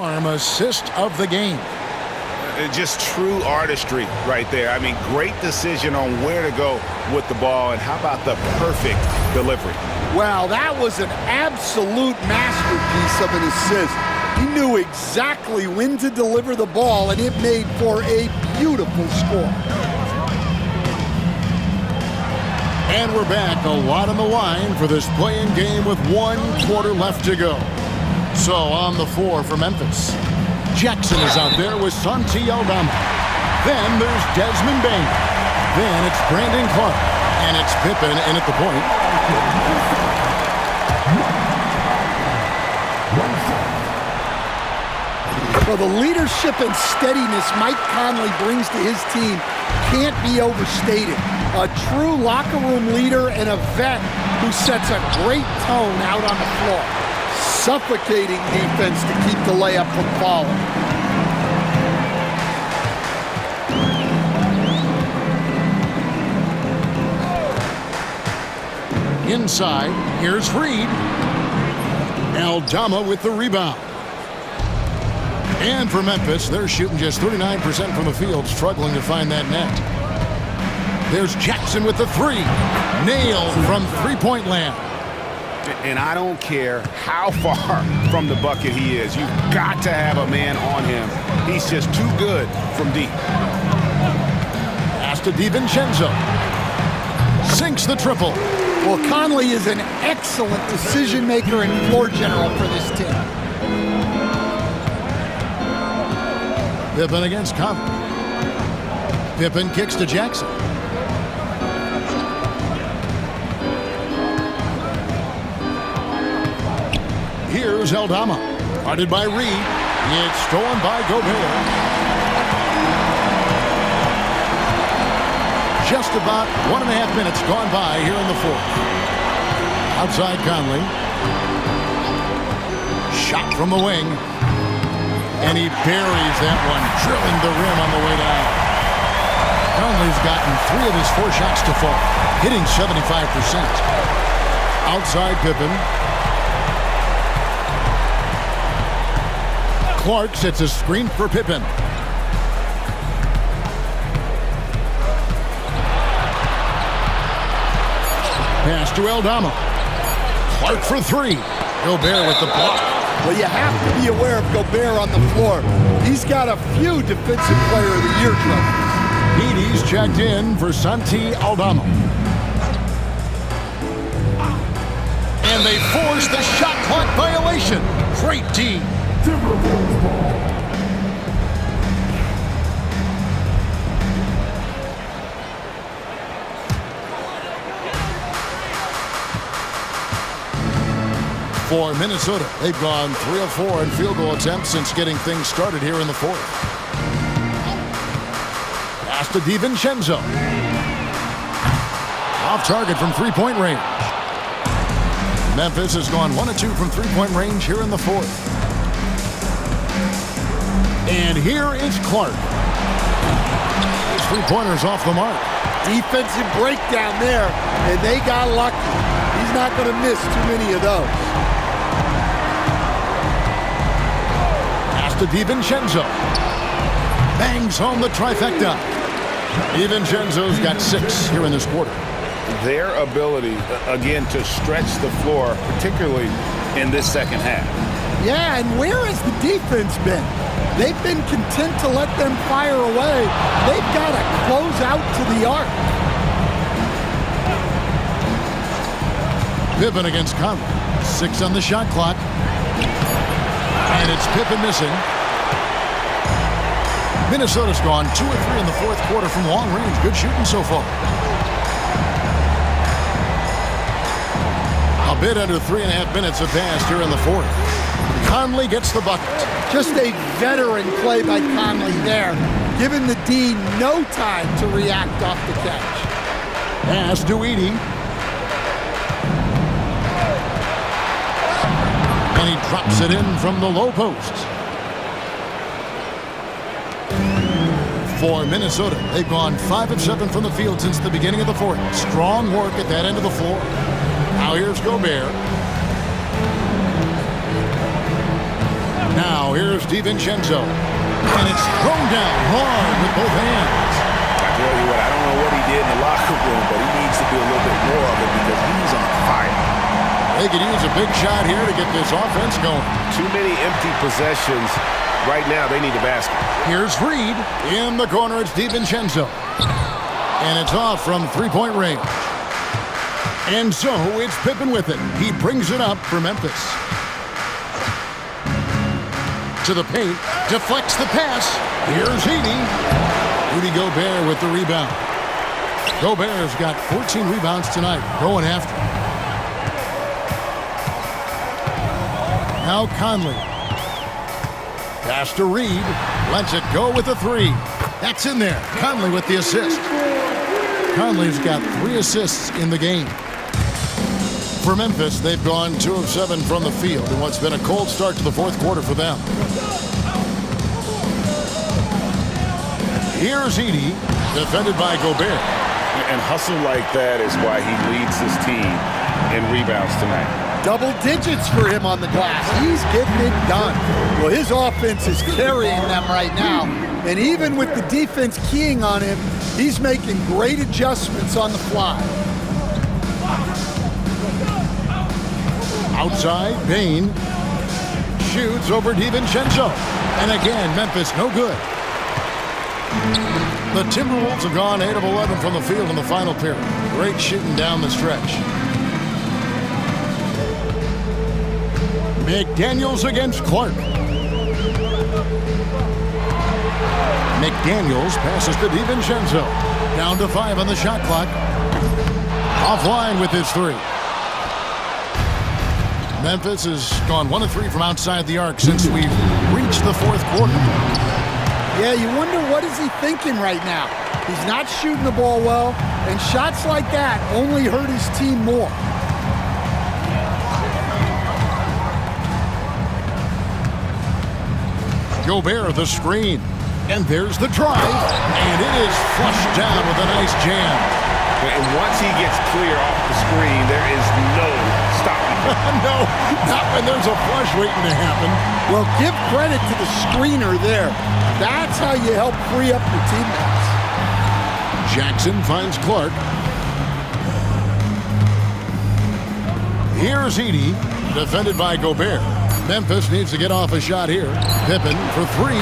Assist of the game. Just true artistry right there. I mean, great decision on where to go with the ball, and how about the perfect delivery? Wow, that was an absolute masterpiece of an assist. He knew exactly when to deliver the ball, and it made for a beautiful score. And we're back, a lot on the line for this play-in game with 1 quarter left to go. So on the floor for Memphis, Jackson is out there with Santi Aldama. Then there's Desmond Bain. Then it's Brandon Clark. And it's Pippen in at the point. Well, the leadership and steadiness Mike Conley brings to his team can't be overstated. A true locker room leader and a vet who sets a great tone out on the floor. Suffocating defense to keep the layup from falling. Inside, here's Reed. Aldama with the rebound. And for Memphis, they're shooting just 39% from the field, struggling to find that net. There's Jackson with the three. Nailed from three-point land. And I don't care how far from the bucket he is. You've got to have a man on him. He's just too good from deep. Pass to DiVincenzo. Sinks the triple. Well, Conley is an excellent decision maker and floor general for this team. Pippen against Conley. Pippen kicks to Jackson. Here's Aldama. Guarded by Reed. It's stolen by Gobert. Just about 1.5 minutes gone by here in the fourth. Outside Conley. Shot from the wing. And he buries that one, drilling the rim on the way down. Conley's gotten 3 of his 4 shots to fall, hitting 75%. Outside Pippen. Clark sets a screen for Pippen. Pass to Aldama. Clark for 3. Gobert with the block. Well, you have to be aware of Gobert on the floor. He's got a few Defensive Player of the Year trophies. Edie's checked in for Santi Aldama. And they force the shot clock violation. Great D. 4 Minnesota. They've gone 3 of 4 in field goal attempts since getting things started here in the fourth. Pass to DiVincenzo. Off target from three-point range. Memphis has gone 1 of 2 from three-point range here in the fourth. And here is Clark. His three-pointer's off the mark. Defensive breakdown there, and they got lucky. He's not going to miss too many of those. Pass to DiVincenzo. Bangs home the trifecta. DiVincenzo's got 6 here in this quarter. Their ability, again, to stretch the floor, particularly in this second half. Yeah, and where has the defense been? They've been content to let them fire away. They've got to close out to the arc. Pippen against Conley. 6 on the shot clock. And it's Pippen missing. Minnesota's gone 2 of 3 in the fourth quarter from long range. Good shooting so far. A bit under 3.5 minutes have passed here in the fourth. Conley gets the bucket. Just a veteran play by Conley there, giving the D no time to react off the catch. Pass to Edie. And he drops it in from the low post. For Minnesota, they've gone 5 of 7 from the field since the beginning of the fourth. Strong work at that end of the floor. Now here's Gobert. Now here's DiVincenzo. And it's thrown down hard with both hands. I tell you what, I don't know what he did in the locker room, but he needs to do a little bit more of it because he's on fire. They could use a big shot here to get this offense going. Too many empty possessions. Right now, they need a basket. Here's Reed. In the corner, it's DiVincenzo. And it's off from three-point range. And so it's Pippen with it. He brings it up for Memphis. To the paint. Deflects the pass. Here's Edey. Rudy Gobert with the rebound. Gobert's got 14 rebounds tonight. Going after him. Now Conley. Pass to Reed. Lets it go with the three. That's in there. Conley with the assist. Conley's got 3 assists in the game. For Memphis, they've gone 2 of 7 from the field in what's been a cold start to the fourth quarter for them. Here's Edey, defended by Gobert. And hustle like that is why he leads his team in rebounds tonight. Double digits for him on the glass. He's getting it done. Well, his offense is carrying them right now. And even with the defense keying on him, he's making great adjustments on the fly. Outside, Bane shoots over DiVincenzo. And again, Memphis no good. The Timberwolves have gone 8 of 11 from the field in the final period. Great shooting down the stretch. McDaniels against Clark. McDaniels passes to DiVincenzo. Down to 5 on the shot clock. Offline with his 3. Memphis has gone 1 of 3 from outside the arc since we've reached the fourth quarter. Yeah, you wonder what is he thinking right now. He's not shooting the ball well, and shots like that only hurt his team more. Gobert the screen. And there's the drive. And it is flushed down with a nice jam. And once he gets clear off the screen, there is no stopping him. No, not when there's a flush waiting to happen. Well, give credit to the screener there. That's how you help free up your teammates. Jackson finds Clark. Here's Edey, defended by Gobert. Memphis needs to get off a shot here. Pippen for 3,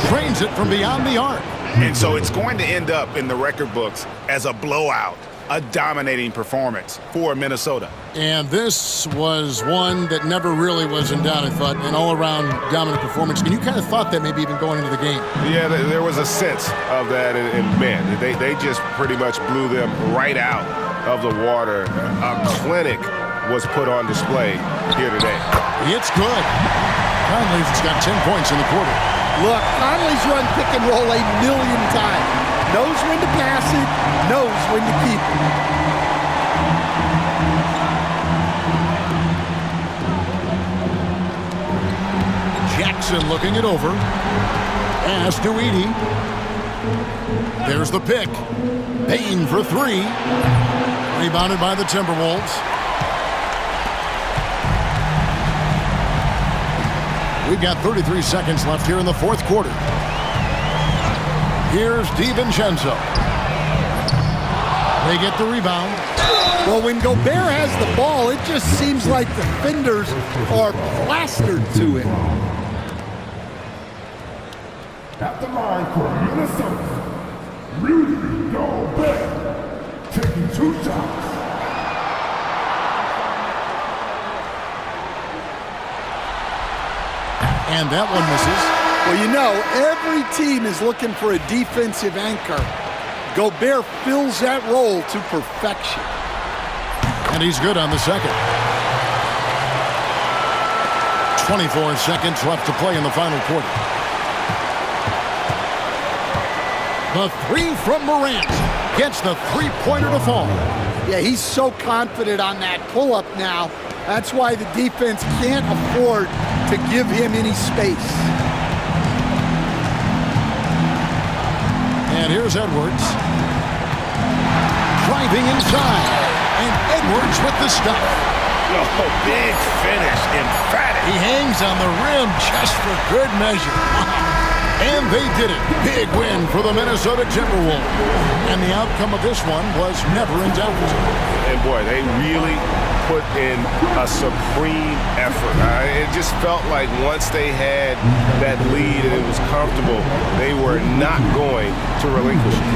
drains it from beyond the arc. And so it's going to end up in the record books as a blowout, a dominating performance for Minnesota. And this was one that never really was in doubt, I thought, an all-around dominant performance. And you kind of thought that maybe even going into the game. Yeah, there was a sense of that, and man, they just pretty much blew them right out of the water. A clinic was put on display here today. It's good. Conley's got 10 points in the quarter. Look, Conley's run pick and roll 1,000,000 times. Knows when to pass it, knows when to keep it. Jackson looking it over. Pass to Edey. There's the pick. Bane for 3. Rebounded by the Timberwolves. We've got 33 seconds left here in the fourth quarter. Here's DiVincenzo. They get the rebound. Well, when Gobert has the ball, it just seems like defenders are plastered to him. At the line for Minnesota, Rudy Gobert, taking 2 shots. And that one misses. Well, you know, every team is looking for a defensive anchor. Gobert fills that role to perfection. And he's good on the second. 24 seconds left to play in the final quarter. The 3 from Morant gets the three-pointer to fall. Yeah, he's so confident on that pull-up now. That's why the defense can't afford to give him any space. And here's Edwards. Driving inside. And Edwards with the stuff. go. Big finish. Emphatic. He hangs on the rim just for good measure. And they did it. Big win for the Minnesota Timberwolves. And the outcome of this one was never in doubt. And boy, they really put in a supreme effort. It just felt like once they had that lead and it was comfortable, they were not going to relinquish it.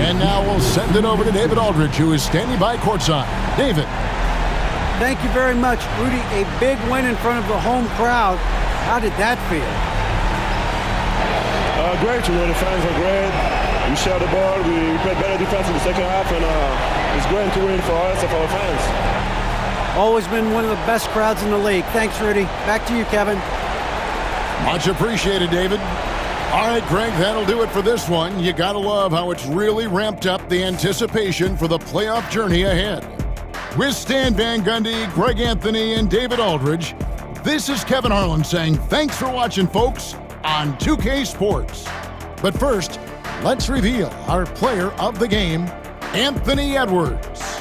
And now we'll send it over to David Aldridge, who is standing by courtside. David. Thank you very much, Rudy. A big win in front of the home crowd. How did that feel? Great, the fans are great. We share the ball, we played better defense in the second half, and it's great to win for us and for our fans. Always been one of the best crowds in the league. Thanks, Rudy. Back to you, Kevin. Much appreciated, David. All right, Greg, that'll do it for this one. You gotta love how it's really ramped up the anticipation for the playoff journey ahead. With Stan Van Gundy, Greg Anthony, and David Aldridge, this is Kevin Harlan saying thanks for watching, folks, on 2K Sports. But first, let's reveal our player of the game, Anthony Edwards.